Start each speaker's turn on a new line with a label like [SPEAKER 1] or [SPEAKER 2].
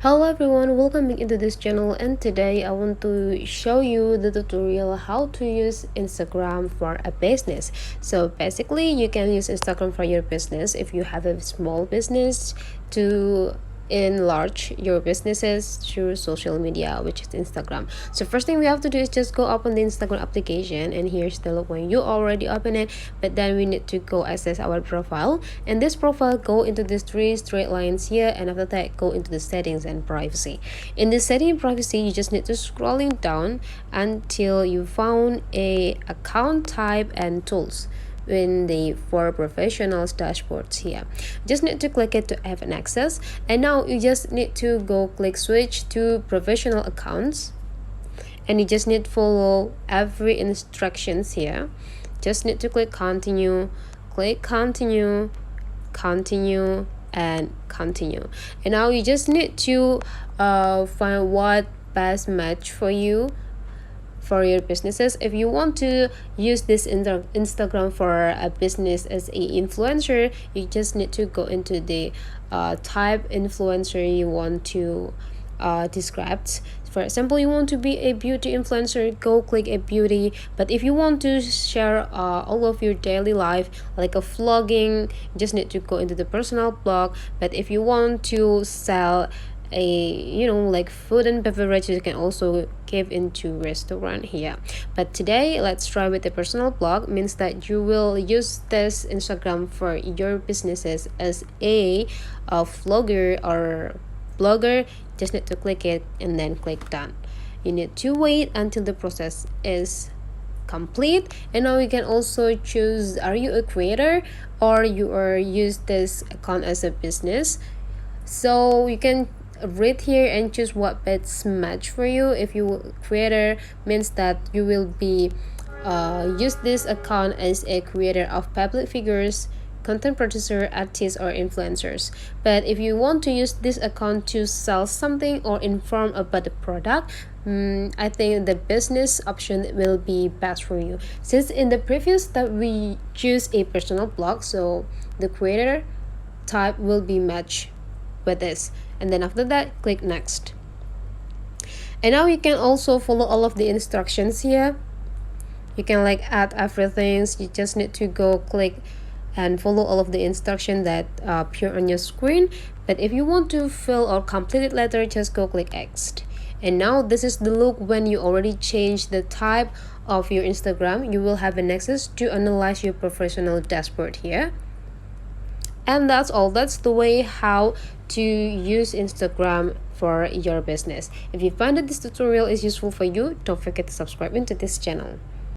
[SPEAKER 1] Hello everyone, welcome back into this channel, and today I want to show you the tutorial how to use Instagram for a business. So basically you can use Instagram for your business if you have a small business to enlarge your businesses through social media, which is Instagram. So first thing we have to do is just go open the Instagram application, and here's the look when you already open it. But then we need to go access our profile, and this profile go into these three straight lines here, and after that go into the settings and privacy. In the setting and privacy, you just need to scrolling down until you found a account type and tools in the for professionals dashboards here. Just need to click it to have an access, and now you just need to go click switch to professional accounts, and you just need to follow every instructions here. Just need to click continue, continue, and continue. And now you just need to find what best match for you for your businesses. If you want to use this Instagram for a business as a influencer, you just need to go into the type influencer you want to describe. For example, you want to be a beauty influencer, go click a beauty. But if you want to share all of your daily life like a vlogging, you just need to go into the personal blog. But if you want to sell like food and beverages, you can also give into restaurant here. But today let's try with the personal blog, means that you will use this Instagram for your businesses as a vlogger or blogger. Just need to click it and then click done. You need to wait until the process is complete, and now you can also choose, are you a creator or you are use this account as a business. So you can read here and choose what best match for you. If you creator, means that you will be use this account as a creator of public figures, content producer, artists, or influencers. But if you want to use this account to sell something or inform about the product, I think the business option will be best for you, since in the previous step we choose a personal blog, so the creator type will be matched with this. And then after that, click next. And now you can also follow all of the instructions here. You can like add everything. You just need to go click and follow all of the instructions that appear on your screen. But if you want to fill or complete it later, just go click next. And now this is the look when you already changed the type of your Instagram. You will have an access to analyze your professional dashboard here. And that's all. That's the way how to use Instagram for your business. If you find that this tutorial is useful for you, don't forget to subscribe into this channel.